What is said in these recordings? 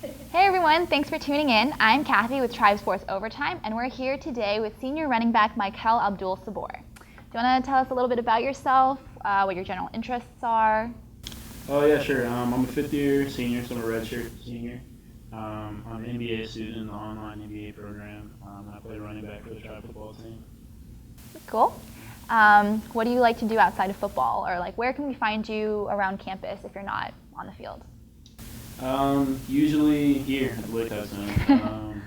Hey everyone, thanks for tuning in. I'm Kathy with Trendspotters Overtime, and we're here today with senior running back Mikal Abdul-Saboor. Do you want to tell us a little bit about yourself, what your general interests are? Oh yeah, sure. I'm a fifth-year senior, so I'm a redshirt senior. I'm an NBA student in the online NBA program. I play running back for the Tribe football team. Cool. What do you like to do outside of football, or like where can we find you around campus if you're not on the field? Usually here at the Lake House Center.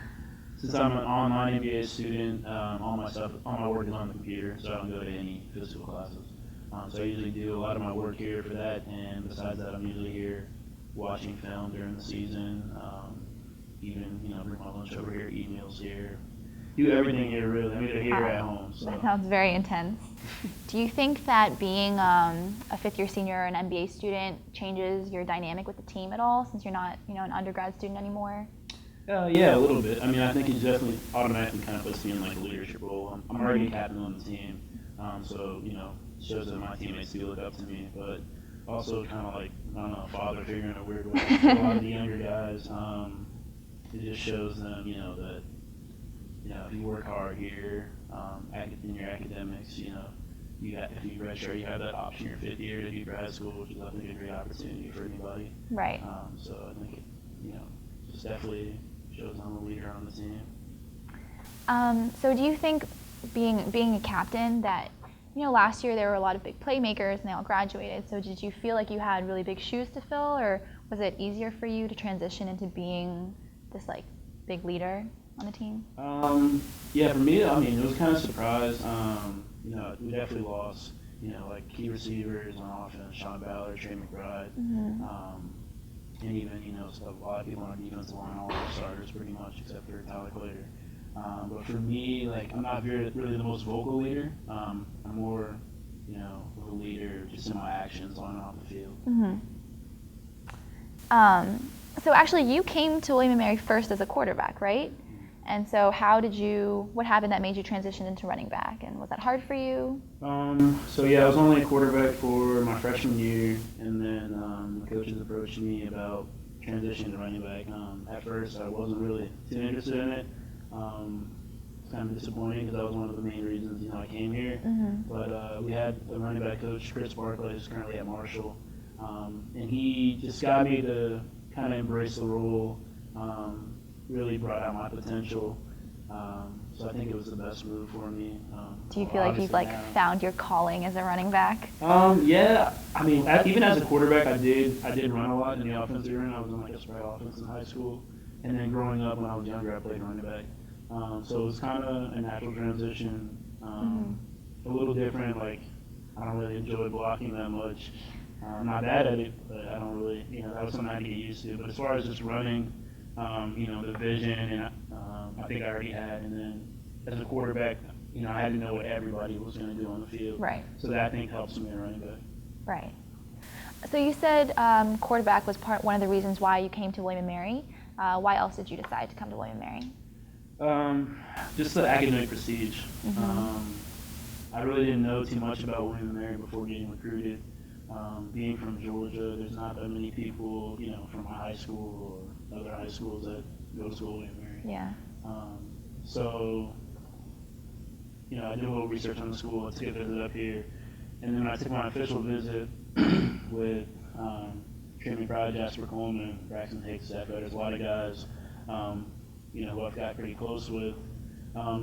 Since I'm an online NBA student, all my work is on the computer, so I don't go to any physical classes. So I usually do a lot of my work here for that, and besides that, I'm usually here watching film during the season. Even bring my lunch over here, eat meals here, do everything here really. I'm either here or at home. So. That sounds very intense. Do you think that being a fifth-year senior or an MBA student changes your dynamic with the team at all, since you're not, an undergrad student anymore? Yeah, a little bit. I mean, I think it definitely automatically kind of puts me in like a leadership role. I'm already a captain on the team, so shows that my teammates do look up to me. But also kind of like I don't know, a father figure in a weird way. A lot of the younger guys, it just shows them, that if you work hard here, in your academics, if you redshirt, you have that option your fifth year to do grad school, which is I think a great opportunity for anybody. Right. So I think it, just definitely shows I'm a leader on the team. So do you think being a captain that, last year there were a lot of big playmakers and they all graduated, so did you feel like you had really big shoes to fill, or was it easier for you to transition into being this like big leader on the team? Yeah, for me, I mean, it was kind of a surprise. We definitely lost, like key receivers on offense, Sean Ballard, Trey McBride, and even, a lot of people on our defensive line, all our starters pretty much, except for Tyler Clater. But for me, like, I'm not really the most vocal leader. I'm more, of a leader just in my actions on and off the field. So actually, you came to William & Mary first as a quarterback, right? And so what happened that made you transition into running back, and was that hard for you? So yeah, I was only a quarterback for my freshman year, and then the coaches approached me about transitioning to running back. At first, I wasn't really too interested in it. It's kind of disappointing because that was one of the main reasons I came here. But we had a running back coach, Chris Barkley, who's currently at Marshall, and he just got me to kind of embrace the role. Really brought out my potential, so I think it was the best move for me. Do you feel like you've found your calling as a running back? Yeah, I mean, even as a quarterback, I did run a lot in the offensive arena. I was in like a spread offense in high school, and then growing up when I was younger, I played running back. So it was kind of a natural transition, a little different. Like I don't really enjoy blocking that much. I'm not bad at it, but I don't really, that was something I had to get used to. But as far as just running, the vision, and I think I already had. And then as a quarterback, I had to know what everybody was going to do on the field. Right. So that I think helps me in running back. Right. So you said quarterback was one of the reasons why you came to William & Mary. Why else did you decide to come to William & Mary? Just the academic prestige. I really didn't know too much about William & Mary before getting recruited. Being from Georgia, there's not that many people, from my high school or other high schools that go to school at William & Mary. Yeah. So, I did a little research on the school. I took a visit up here, and then when I took my official visit with Trey McBride, Jasper Coleman, Braxton Hicks, there's a lot of guys, who I've got pretty close with.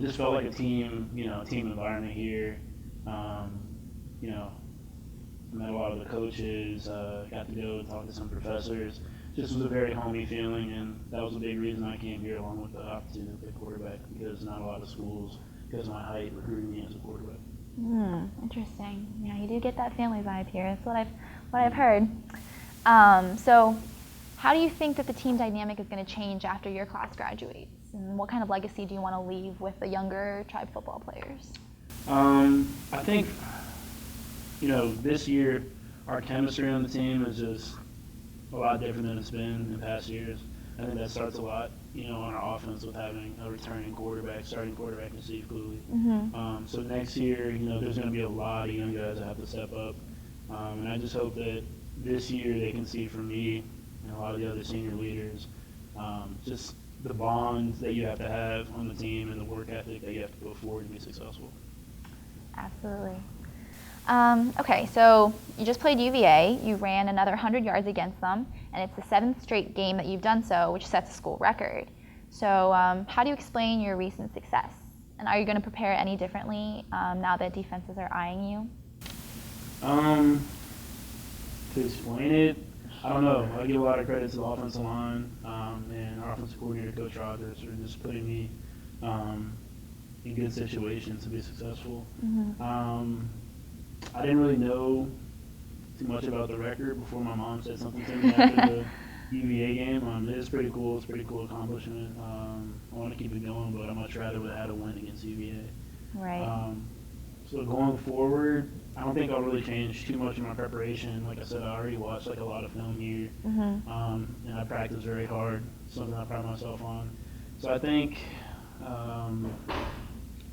Just felt like a team, team environment here. Met a lot of the coaches, got to go and talk to some professors. Just was a very homey feeling, and that was a big reason I came here, along with the opportunity to play quarterback, because not a lot of schools, because of my height, recruited me as a quarterback. Interesting. Yeah, you do get that family vibe here. That's what I've heard. So, how do you think that the team dynamic is going to change after your class graduates, and what kind of legacy do you want to leave with the younger Tribe football players? I think. This year, our chemistry on the team is just a lot different than it's been in past years. I think that starts a lot, on our offense with having a returning quarterback, starting quarterback in Steve Cooley. So next year, there's going to be a lot of young guys that have to step up. And I just hope that this year they can see from me and a lot of the other senior leaders just the bonds that you have to have on the team and the work ethic that you have to put forward to be successful. Absolutely. Okay, so you just played UVA. You ran another 100 yards against them, and it's the 7th straight game that you've done so, which sets a school record. So how do you explain your recent success? And are you going to prepare any differently now that defenses are eyeing you? To explain it, I don't know. I give a lot of credit to the offensive line and our offensive coordinator, Coach Rogers, for just putting me in good situations to be successful. I didn't really know too much about the record before my mom said something to me after the UVA game. It is pretty cool. It's a pretty cool accomplishment. I want to keep it going, but I'd much rather would have had a win against UVA. Right. So going forward, I don't think I'll really change too much in my preparation. Like I said, I already watched like a lot of film here, and I practice very hard. Something I pride myself on. So I think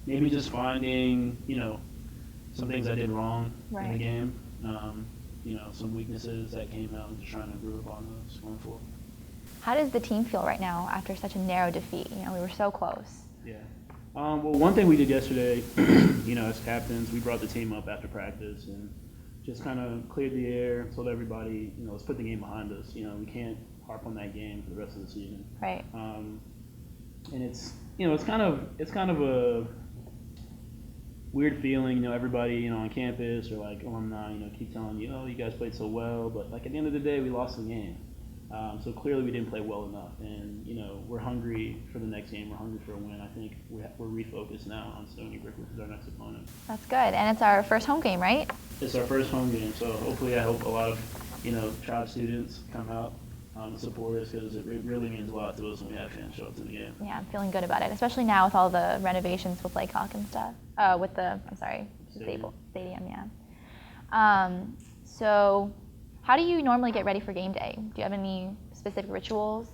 maybe just finding, some things I did wrong in the game. Some weaknesses that came out and just trying to improve upon those going forward. How does the team feel right now after such a narrow defeat? We were so close. Yeah. Well, one thing we did yesterday, as captains, we brought the team up after practice and just kind of cleared the air, told everybody, let's put the game behind us. We can't harp on that game for the rest of the season. Right. And it's kind of a weird feeling, everybody, on campus or like alumni, keep telling you, oh, you guys played so well, but like at the end of the day, we lost the game. So clearly we didn't play well enough, and we're hungry for the next game. We're hungry for a win. I think we're refocused now on Stony Brook, which is our next opponent. That's good, and it's our first home game, right? It's our first home game, so hopefully I hope a lot of tribe students come out and support us, because it really means a lot to us when we have fans show up to the game. Yeah, I'm feeling good about it, especially now with all the renovations with Lake Hawk and stuff. Stadium, yeah. So how do you normally get ready for game day? Do you have any specific rituals?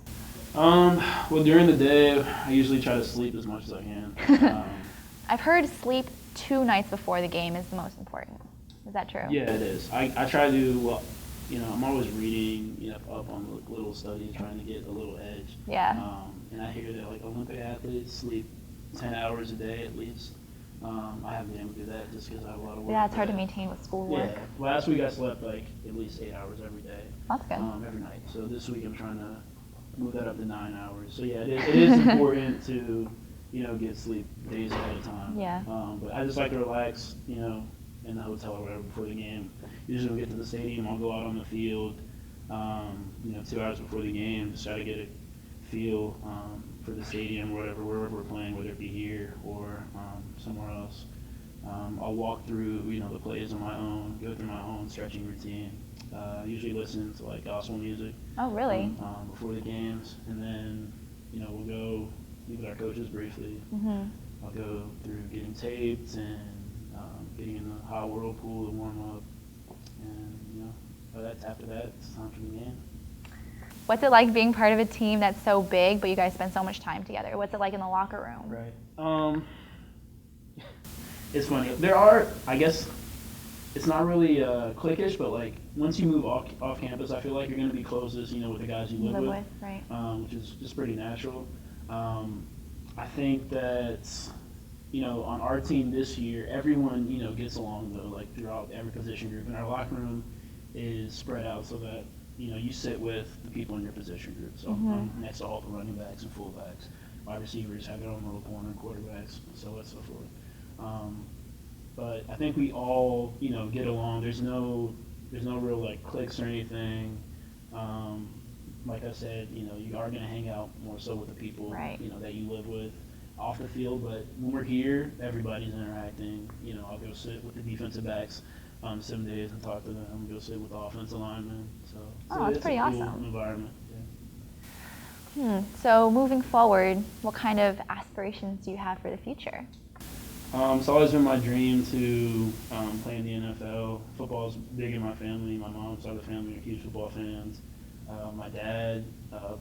Well, during the day, I usually try to sleep as much as I can. I've heard sleep 2 nights before the game is the most important. Is that true? Yeah, it is. I try to, I'm always reading, up on little studies, trying to get a little edge. Yeah. And I hear that, Olympic athletes sleep 10 hours a day at least. I haven't been able to do that just because I have a lot of work. Yeah, it's hard to maintain with schoolwork. Yeah. Last week I slept, at least 8 hours every day. That's good. Every night. So this week I'm trying to move that up to 9 hours. So yeah, it is important to, get sleep days ahead of time. Yeah. But I just like to relax, in the hotel or whatever before the game. Usually we get to the stadium, I'll go out on the field, 2 hours before the game, just try to get a feel for the stadium, wherever we're playing, whether it be here or somewhere else. I'll walk through, the plays on my own, go through my own stretching routine. Usually listen to gospel music. Oh, really? Before the games, and then we'll go meet with our coaches briefly. I'll go through getting taped and getting in the hot whirlpool to warm up, and after that it's time for the game. What's it like being part of a team that's so big, but you guys spend so much time together? What's it like in the locker room? Right. It's funny. There are, I guess, it's not really cliquish, but once you move off campus, I feel like you're going to be closest, with the guys you live with, right? Which is just pretty natural. I think that, on our team this year, everyone, gets along though, throughout every position group, and our locker room is spread out so that you sit with the people in your position group. So I'm next to all the running backs and fullbacks. Wide receivers have their own little corner, quarterbacks, so on and so forth. But I think we all, get along. There's no real cliques or anything. Like I said, you are going to hang out more so with the people, right, that you live with off the field. But when we're here, everybody's interacting. I'll go sit with the defensive backs some days and talk to them. Go sit with the offensive linemen. So that's pretty awesome. Cool Environment. Yeah. So moving forward, what kind of aspirations do you have for the future? It's always been my dream to play in the NFL. Football is big in my family. My mom's side of the family are huge football fans. My dad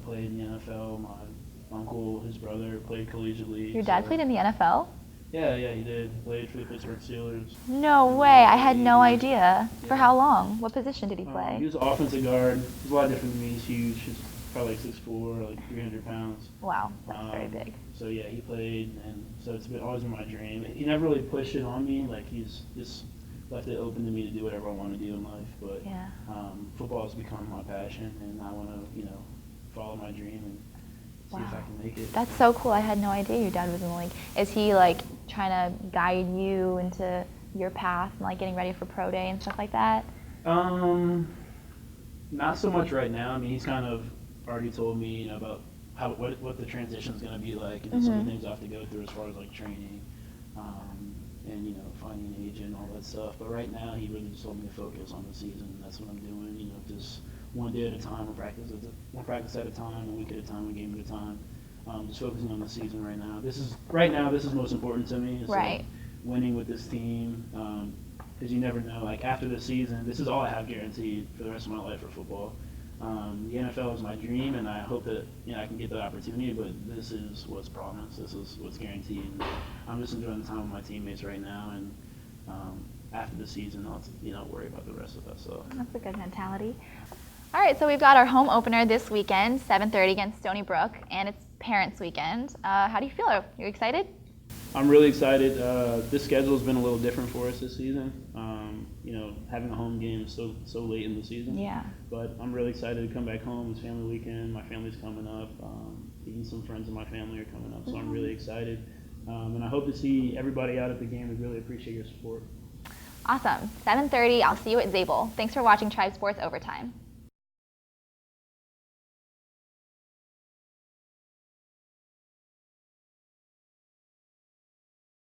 played in the NFL. My uncle, his brother, played collegiately. Your dad played in the NFL? Yeah, he did. He played for the Pittsburgh Steelers. No way. I had no idea. Yeah. For how long? What position did he play? He was an offensive guard. He's a lot different than me. He's huge. He's probably like 6'4", like 300 pounds. Wow, that's very big. So yeah, he played, and so it's always been my dream. He never really pushed it on me, like he's just left it open to me to do whatever I want to do in life. But Yeah. Football has become my passion, and I want to, follow my dream and see if I can make it. That's so cool. I had no idea your dad was in the league. Is he like trying to guide you into your path and like getting ready for pro day and stuff like that? Not so much right now. I mean, he's kind of already told me, about what the transition is going to be like, and some of the things I have to go through as far as like training, and finding an agent and all that stuff. But right now, he really just told me to focus on the season. That's what I'm doing. Just one day at a time, one practice at a time, a week at a time, one game at a time. Just focusing on the season right now. This is most important to me. It's right. Like winning with this team. Because you never know, like after the season, this is all I have guaranteed for the rest of my life for football. The NFL is my dream, and I hope that I can get that opportunity. But this is what's promised. This is what's guaranteed. And I'm just enjoying the time with my teammates right now, and after the season, I'll worry about the rest of us. So that's a good mentality. All right, so we've got our home opener this weekend, 7:30 against Stony Brook, and it's Parents Weekend. How do you feel? Are you excited? I'm really excited. This schedule's been a little different for us this season. Having a home game so late in the season. Yeah. But I'm really excited to come back home. It's family weekend. My family's coming up. Even some friends of my family are coming up, so I'm really excited. And I hope to see everybody out at the game. We really appreciate your support. Awesome. 7:30. I'll see you at Zabel. Thanks for watching Tribe Sports Overtime.